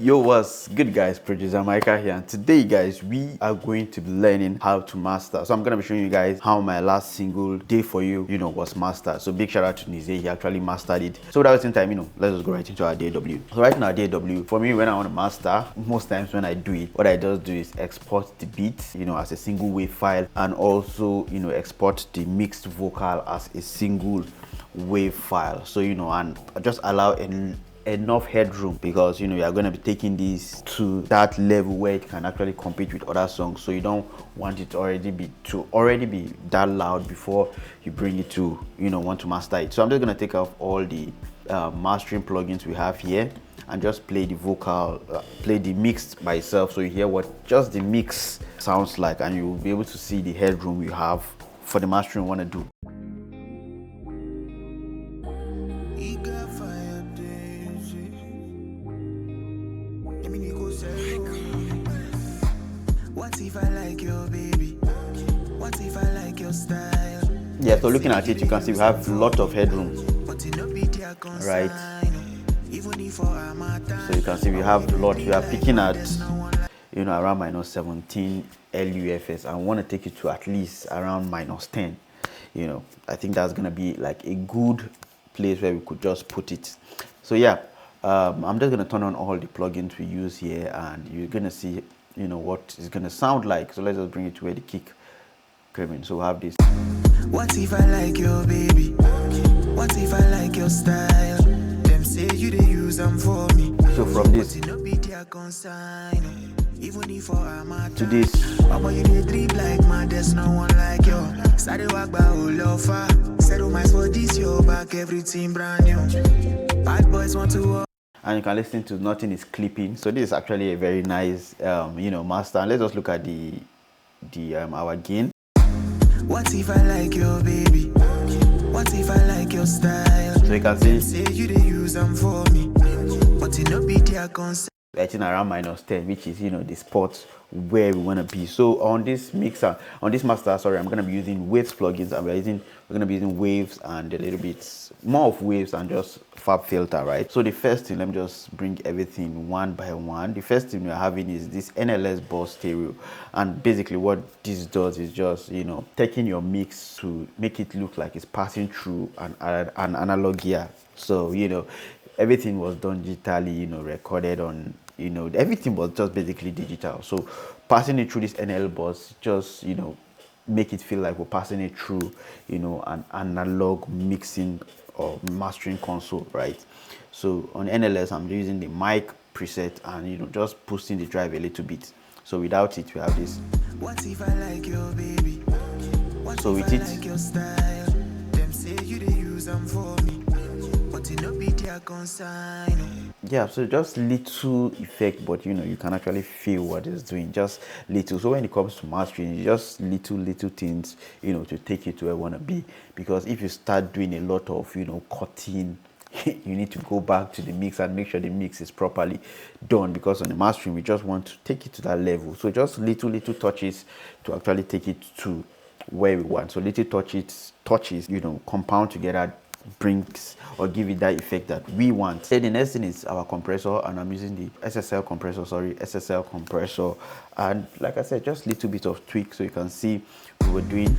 Yo, what's good, guys? Producer Mykah here, and today, guys, we are going to be learning how to master. So I'm gonna be showing you guys how my last single "Day for You" was mastered. So big shout out to Nize, he actually mastered it. So without wasting time, let's just go right into our DAW. So right now, DAW, for me, when I want to master, most times when I do it, what I just do is export the beat, as a single wave file, and also export the mixed vocal as a single wave file. So and just allow enough headroom, because you are going to be taking this to that level where it can actually compete with other songs. So you don't want it already be that loud before you bring it to want to master it. So I'm just going to take off all the mastering plugins we have here and just play the vocal, play the mix by itself, so you hear what just the mix sounds like, and you'll be able to see the headroom you have for the mastering you want to do. What if I like your baby? What if I like your style? Yeah, so looking at it, you can see we have a lot of headroom, right? So you can see we have a lot. We are picking at around -17 LUFS, and want to take it to at least around -10. I think that's gonna be like a good place where we could just put it. So yeah, I'm just gonna turn on all the plugins we use here, and you're gonna see what it's gonna sound like. So let's just bring it to where the kick came in. So we have this. What if I like your baby? What if I like your style? Them say you they use them for me. So from this to this, you they drip like man, there's no one like you. Started walk by all over. Settle my for this, your back, everything brand new. Bad boys want to walk. And you can listen to nothing is clipping. So this is actually a very nice master. And let's just look at the our gain. What if I like your baby? What if I like your style? So you can see say you they use them for me, but it no be their concern. Getting around -10, which is the spot where we want to be. So on this mixer, on this master, sorry, I'm going to be using waves plugins, and we're going to be using waves and a little bit more of waves and just fab filter, right? So the first thing, let me just bring everything one by one. The first thing we're having is this NLS bus stereo, and basically what this does is just taking your mix to make it look like it's passing through an analog gear. So everything was done digitally, recorded on, everything was just basically digital. So passing it through this NL bus, just, make it feel like we're passing it through, an analog mixing or mastering console, right? So on NLS, I'm using the mic preset and, just boosting the drive a little bit. So without it, we have this. What if I like your baby? So with it, like your style? Them say you they use them for me. Yeah, so just little effect, but you can actually feel what it's doing, just little. So when it comes to mastering, just little things to take you to where you want to be. Because if you start doing a lot of cutting, you need to go back to the mix and make sure the mix is properly done, because on the mastering we just want to take it to that level. So just little touches to actually take it to where we want. So little touches compound together, brings or give it that effect that we want. Then the next thing is our compressor, and I'm using the SSL compressor, and like I said, just little bit of tweak, so you can see we were doing.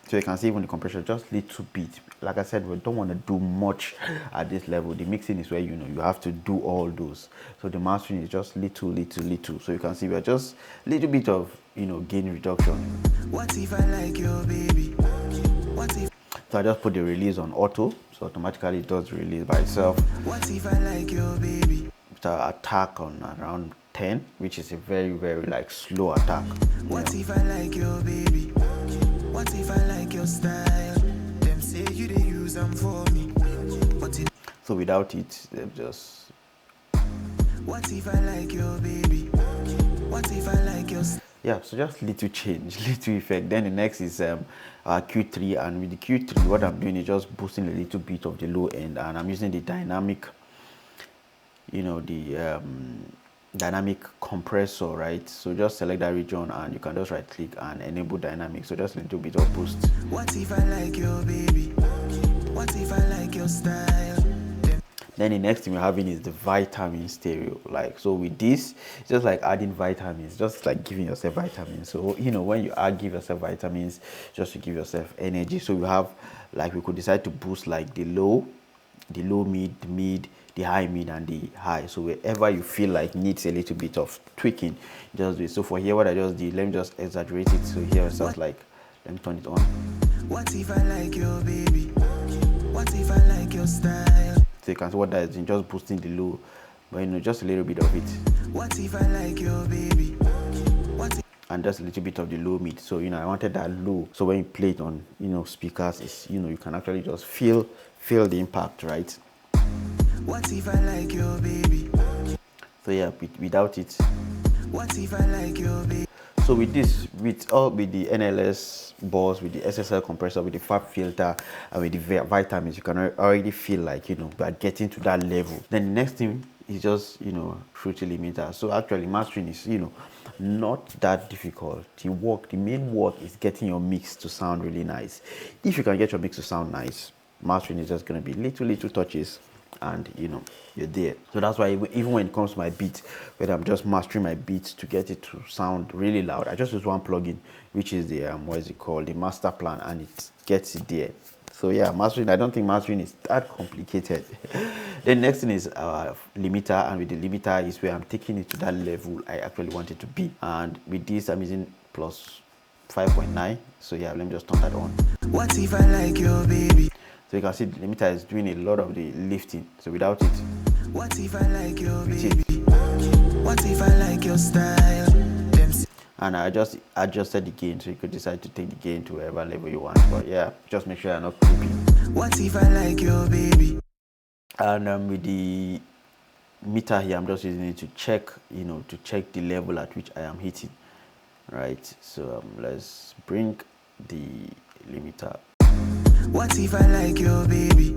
So you can see even the compressor, just little bit. Like I said, we don't want to do much at this level. The mixing is where you have to do all those. So the mastering is just little. So you can see we're just little bit of gain reduction. What if I like your baby? What if So I just put the release on auto, so automatically it does release by itself. What if I like your baby? With an attack on around 10, which is a very like slow attack. What if I like your baby? What if I like your style? Them say you they use them for me. So without it, they've just. What if I like your baby? What if I like your style? Yeah, so just little change, little effect. Then the next is our Q3, and with the Q3, what I'm doing is just boosting a little bit of the low end, and I'm using the dynamic, dynamic compressor, right? So just select that region, and you can just right click and enable dynamic. So just a little bit of boost. What if I like your baby? What if I like your style? Then the next thing we're having is the vitamin stereo. Like, so with this, it's just like adding vitamins, just like giving yourself vitamins. So when you give yourself vitamins, just to give yourself energy. So we have, like, we could decide to boost like the low, mid, the high, mid, and the high. So wherever you feel like needs a little bit of tweaking, just do it. So for here, what I just did, let me just exaggerate it. So here it sounds like, let me turn it on. What if I like your baby? What if I like your style? So you can see what that is doing, just boosting the low, but just a little bit of it. What if I like your baby? And just a little bit of the low mid. So I wanted that low. So when you play it on speakers, it's you can actually just feel the impact, right? What if I like your baby? So yeah, without it. What if I like your baby? So with this, with the NLS bus, with the SSL compressor, with the fab filter, and with the vitamins, you can already feel like we are getting to that level. Then the next thing is just Fruity limiter. So actually mastering is not that difficult. The main work is getting your mix to sound really nice. If you can get your mix to sound nice, mastering is just going to be little touches, and you're there. So that's why even when it comes to my beat, when I'm just mastering my beats to get it to sound really loud, I just use one plugin, which is the what is it called, the master plan, and it gets it there. So yeah, mastering, I don't think mastering is that complicated. The next thing is limiter, and with the limiter is where I'm taking it to that level I actually want it to be. And with this, I'm using plus 5.9. So yeah, let me just turn that on. What if I like your baby? So you can see the limiter is doing a lot of the lifting. So without it, what if I like your baby? What if I like your style? And I just adjusted the gain, so you could decide to take the gain to whatever level you want. But yeah, just make sure you're not creepy. What if I like your baby? And with the meter here, I'm just using it to check, to check the level at which I am hitting. Right. So let's bring the limiter. What if I like your baby?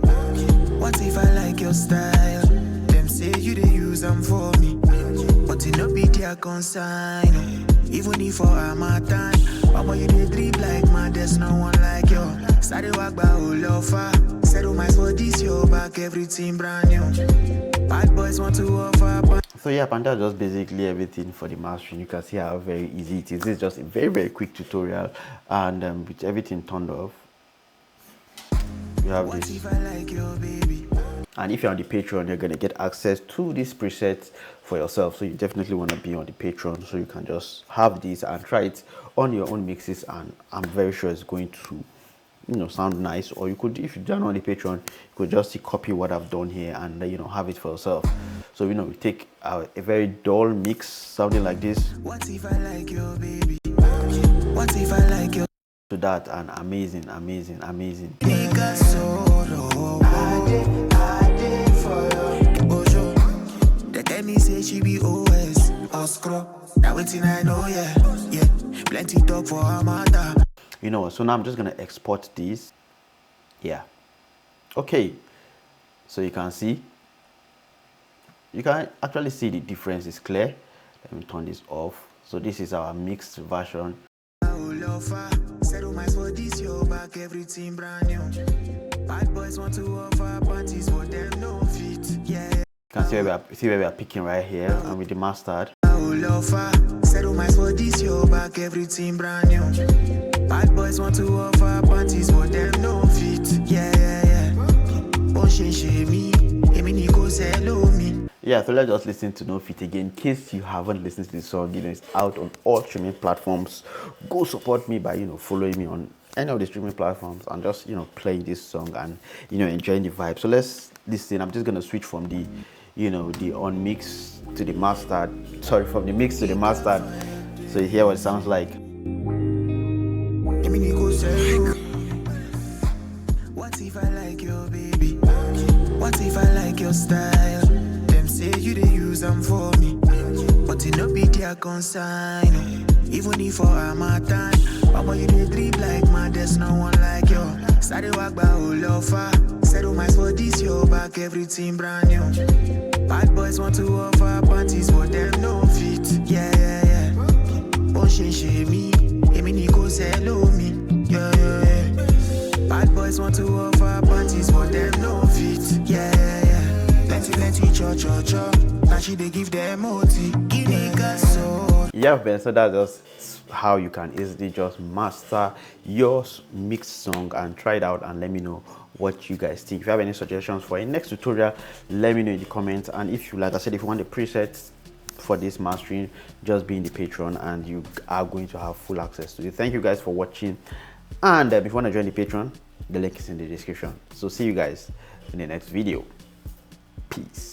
What if I like your style? Them say you dey use them for me, but it no be their consign. Even if for a matan, mama you dey drip like man, there's no one like you. Started walk by all over. Settle my for this your back, everything brand new. Bad boys want to offer. So yeah, and that's just basically everything for the mastering. You can see how very easy it is. This is just a very quick tutorial, and with everything turned off, you have this. If I like your baby? And if you're on the Patreon, you're gonna get access to these presets for yourself. So you definitely want to be on the Patreon, so you can just have this and try it on your own mixes, and I'm very sure it's going to sound nice. Or you could, if you don't on the Patreon, you could just copy what I've done here and have it for yourself. So we take a very dull mix, something like this. What if I like your baby? What if I like your to that, and amazing. Mykah sorrow. I did for you. Ojo, they tell me say she be OS or scrub. That waiting I know, yeah. Plenty talk for her mother. So now I'm just gonna export this. Yeah. Okay. So you can actually see the difference is clear. Let me turn this off. So this is our mixed version. Settle my for this your back, everything brand new. Bad boys want to offer parties, but them no fit. Yeah. You can see where we are picking right here, and with the mastered. Settle my for this your back, everything brand new. Bad boys want to offer parties, but them no fit. Yeah. Oh, me. Yeah, so let's just listen to No Fit again. In case you haven't listened to the song, it's out on all streaming platforms. Go support me by following me on any of the streaming platforms and just playing this song and enjoying the vibe. So let's listen. I'm just gonna switch from the the unmix to the mastered. Sorry, from the mix to the mastered. So you hear what it sounds like. What if I like your baby? What if I like your style? Them say you dey use them for me, but it no be their consign. Even if for a matan, mama you dey drip like man, there's no one like you. Started walk by all over. Settle my for this your back, everything brand new. Bad boys want to offer parties, but them no fit. Yeah. Oh me, Niko hello me. Yeah. Bad boys want to offer parties, but them no fit. Yeah. yeah, Ben, so that's just how you can easily just master your mixed song and try it out and let me know what you guys think. If you have any suggestions for a next tutorial, let me know in the comments. And if you, like I said, if you want the presets for this mastering, just be in the Patreon and you are going to have full access to it. Thank you guys for watching, and if you want to join the Patreon, the link is in the description. So see you guys in the next video. Peace.